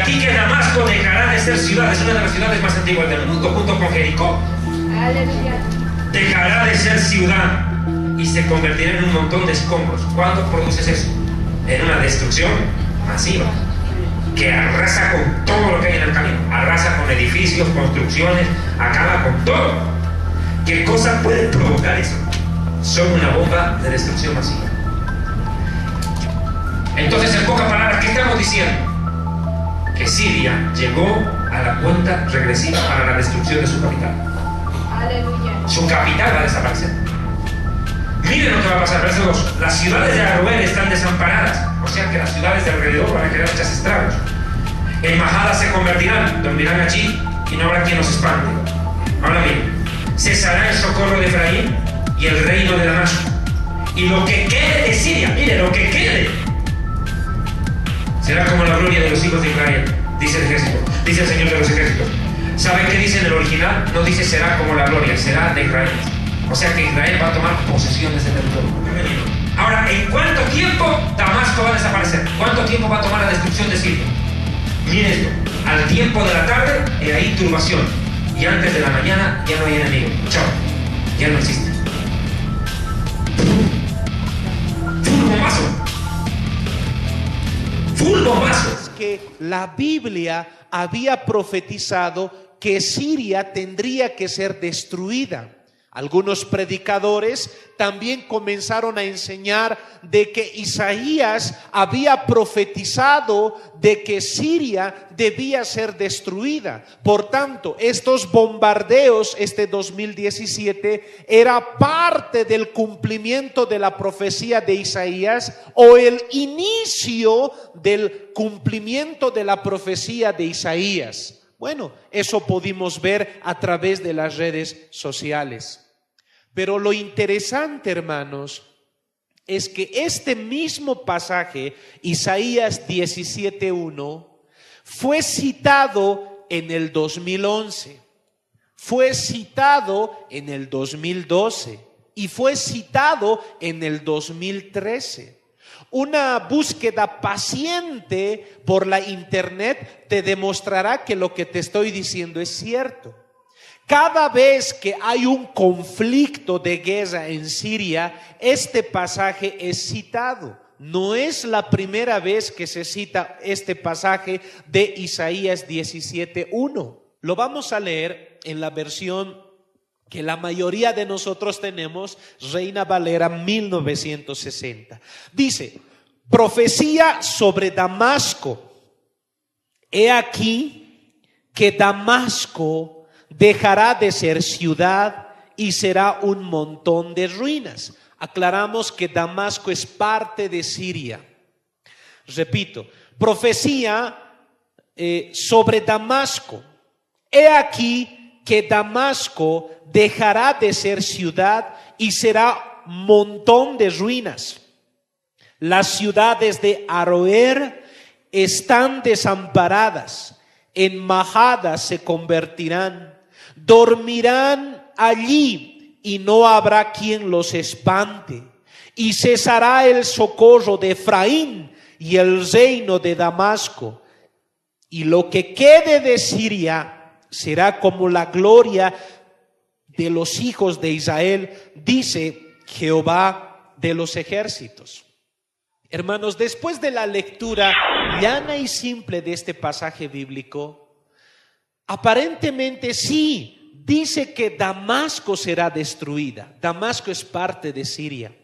aquí que Damasco dejará de ser ciudad, es una de las ciudades más antiguas del mundo, junto con Jericó. Aleluya. Dejará de ser ciudad y se convertirá en un montón de escombros. ¿Cuándo produces eso? En una destrucción masiva que arrasa con todo lo que hay en el camino, arrasa con edificios, construcciones, acaba con todo. ¿Qué cosa puede provocar eso? Son una bomba de destrucción masiva. Entonces, en pocas palabras, ¿qué estamos diciendo? Que Siria llegó a la cuenta regresiva para la destrucción de su capital. Aleluya. Su capital va a desaparecer. Miren lo que va a pasar, verso 2. Las ciudades de Aroer están desamparadas, o sea que las ciudades de alrededor van a quedar hechas estragos. Embajadas se convertirán, dormirán allí y no habrá quien los espante. Ahora bien, cesará el socorro de Efraín y el reino de Damasco. Y lo que quede de Siria, mire, lo que quede, será como la gloria de los hijos de Israel, dice el ejército, dice el Señor de los ejércitos. ¿Saben qué dice en el original? No dice será como la gloria, será de Israel. O sea que Israel va a tomar posesión de ese territorio. Ahora, ¿en cuánto tiempo Damasco va a desaparecer? ¿Cuánto tiempo va a tomar la destrucción de Siria? Miren esto, al tiempo de la tarde hay turbación y antes de la mañana ya no hay enemigo. Chao, ya no existe. Full bombazo. Full bombazo. Que la Biblia había profetizado que Siria tendría que ser destruida. Algunos predicadores también comenzaron a enseñar de que Isaías había profetizado de que Siria debía ser destruida. Por tanto, estos bombardeos, este 2017, era parte del cumplimiento de la profecía de Isaías o el inicio del cumplimiento de la profecía de Isaías. Bueno, eso pudimos ver a través de las redes sociales. Pero lo interesante, hermanos, es que este mismo pasaje, Isaías 17:1, fue citado en el 2011, fue citado en el 2012 y fue citado en el 2013. Una búsqueda paciente por la internet te demostrará que lo que te estoy diciendo es cierto. Cada vez que hay un conflicto de guerra en Siria, este pasaje es citado. No es la primera vez que se cita este pasaje de Isaías 17:1. Lo vamos a leer en la versión que la mayoría de nosotros tenemos, Reina Valera 1960. Dice, profecía sobre Damasco. He aquí que Damasco dejará de ser ciudad y será un montón de ruinas. Aclaramos que Damasco es parte de Siria. Repito, profecía sobre Damasco. He aquí que Damasco dejará de ser ciudad y será montón de ruinas. Las ciudades de Aroer están desamparadas, enmajadas se convertirán. Dormirán allí y no habrá quien los espante. Y cesará el socorro de Efraín y el reino de Damasco. Y lo que quede de Siria será como la gloria de los hijos de Israel, dice Jehová de los ejércitos. Hermanos, después de la lectura llana y simple de este pasaje bíblico, aparentemente sí, dice que Damasco será destruida. Damasco es parte de Siria.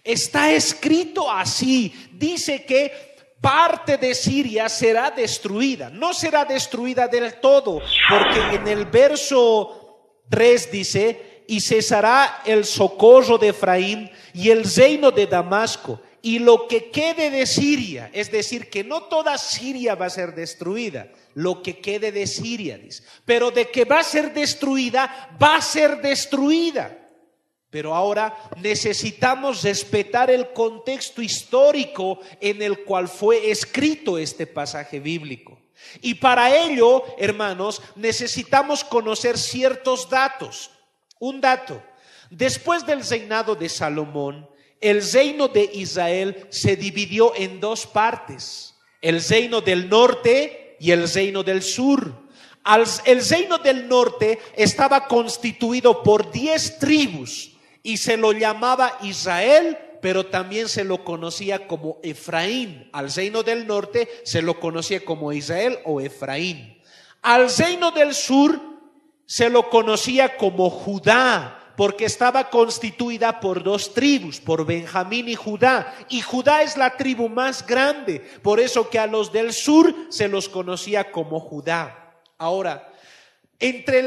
Está escrito así, dice que parte de Siria será destruida. No será destruida del todo, porque en el verso 3 dice, y cesará el socorro de Efraín y el reino de Damasco. Y lo que quede de Siria, es decir, que no toda Siria va a ser destruida, lo que quede de Siria, dice. Pero de que va a ser destruida, va a ser destruida. Pero ahora necesitamos respetar el contexto histórico en el cual fue escrito este pasaje bíblico. Y para ello, hermanos, necesitamos conocer ciertos datos. Un dato, después del reinado de Salomón, el reino de Israel se dividió en dos partes. El reino del norte y el reino del sur. El reino del norte estaba constituido por 10 tribus y se lo llamaba Israel, pero también se lo conocía como Efraín. Al reino del norte se lo conocía como Israel o Efraín. Al reino del sur se lo conocía como Judá, porque estaba constituida por 2 tribus, por Benjamín y Judá. Y Judá es la tribu más grande, por eso que a los del sur se los conocía como Judá. Ahora, entre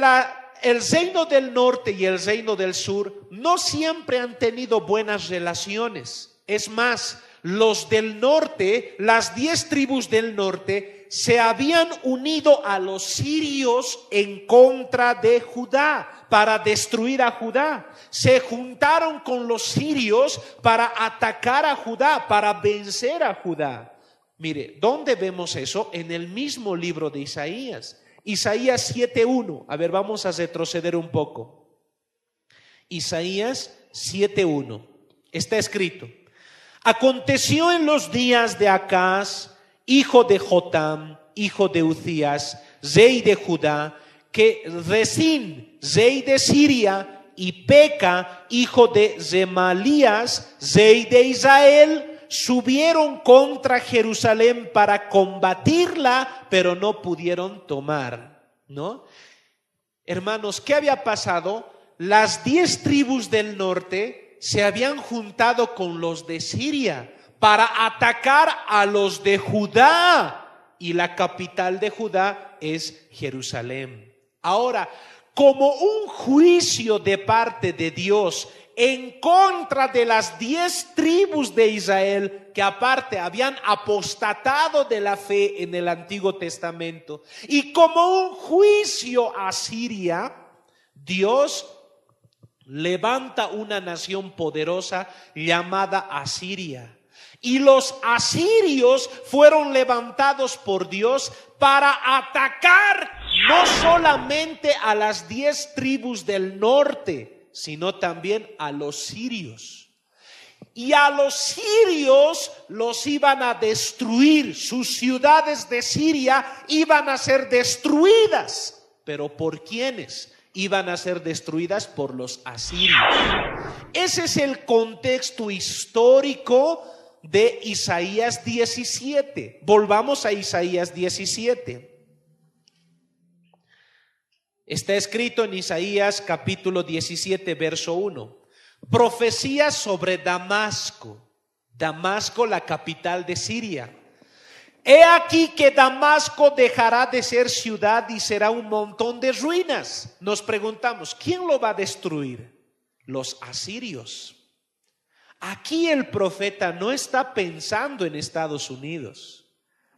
el reino del norte y el reino del sur no siempre han tenido buenas relaciones. Es más, los del norte, las 10 tribus del norte, se habían unido a los sirios en contra de Judá, para destruir a Judá. Se juntaron con los sirios para atacar a Judá, para vencer a Judá. Mire, ¿dónde vemos eso? En el mismo libro de Isaías. Isaías 7:1. A ver, vamos a retroceder un poco. Isaías 7:1. Está escrito: aconteció en los días de Acaz, hijo de Jotam, hijo de Uzías, rey de Judá, que Rezín, rey de Siria, y Peca, hijo de Remalías, rey de Israel, subieron contra Jerusalén para combatirla, pero no pudieron tomar, ¿no? Hermanos, ¿qué había pasado? Las 10 tribus del norte se habían juntado con los de Siria para atacar a los de Judá, y la capital de Judá es Jerusalén. Ahora, como un juicio de parte de Dios en contra de las 10 tribus de Israel, que aparte habían apostatado de la fe en el Antiguo Testamento, y como un juicio a Siria, Dios levanta una nación poderosa llamada Asiria. Y los asirios fueron levantados por Dios para atacar no solamente a las 10 tribus del norte, sino también a los sirios. Y a los sirios los iban a destruir. Sus ciudades de Siria iban a ser destruidas. ¿Pero por quiénes? Iban a ser destruidas por los asirios. Ese es el contexto histórico de Isaías 17. Volvamos a Isaías 17. Está escrito en Isaías capítulo 17, verso 1. Profecía sobre Damasco. Damasco, la capital de Siria. He aquí que Damasco dejará de ser ciudad y será un montón de ruinas. Nos preguntamos, ¿quién lo va a destruir? Los asirios. Aquí el profeta no está pensando en Estados Unidos.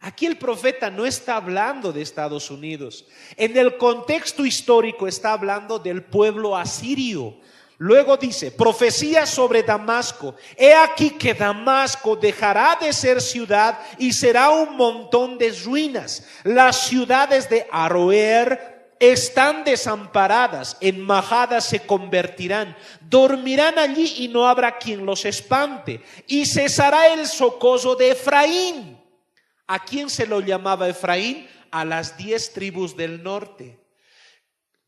Aquí el profeta no está hablando de Estados Unidos. En el contexto histórico está hablando del pueblo asirio. Luego dice, profecía sobre Damasco. He aquí que Damasco dejará de ser ciudad y será un montón de ruinas. Las ciudades de Aroer están desamparadas, en majadas se convertirán. Dormirán allí y no habrá quien los espante. Y cesará el socorro de Efraín. ¿A quién se lo llamaba Efraín? A las 10 tribus del norte.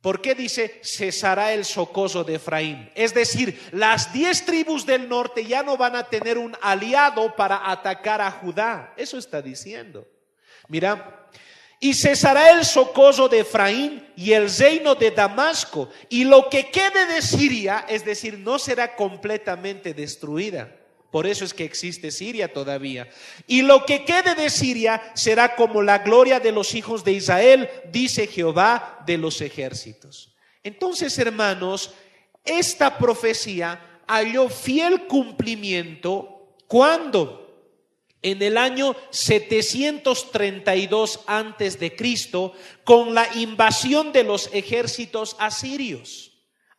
¿Por qué dice cesará el socorro de Efraín? Es decir, las 10 tribus del norte ya no van a tener un aliado para atacar a Judá. Eso está diciendo. Mira, y cesará el socorro de Efraín y el reino de Damasco, y lo que quede de Siria, es decir, no será completamente destruida. Por eso es que existe Siria todavía. Y lo que quede de Siria será como la gloria de los hijos de Israel, dice Jehová de los ejércitos. Entonces, hermanos, esta profecía halló fiel cumplimiento cuando en el año 732 antes de Cristo, con la invasión de los ejércitos asirios.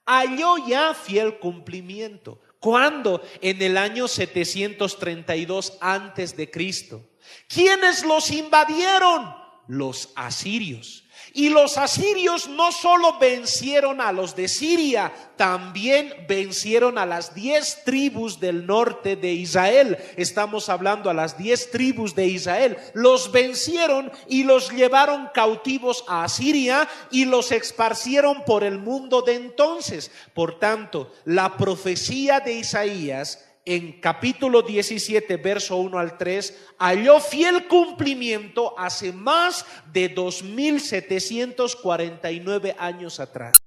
Halló ya fiel cumplimiento. ¿Cuándo? En el año 732 antes de Cristo. ¿Quiénes los invadieron? Los asirios. Y los asirios no solo vencieron a los de Siria, también vencieron a las 10 tribus del norte de Israel. Estamos hablando a las 10 tribus de Israel. Los vencieron y los llevaron cautivos a Asiria y los esparcieron por el mundo de entonces. Por tanto, la profecía de Isaías en capítulo 17, verso 1 al 3, halló fiel cumplimiento hace más de 2749 años atrás.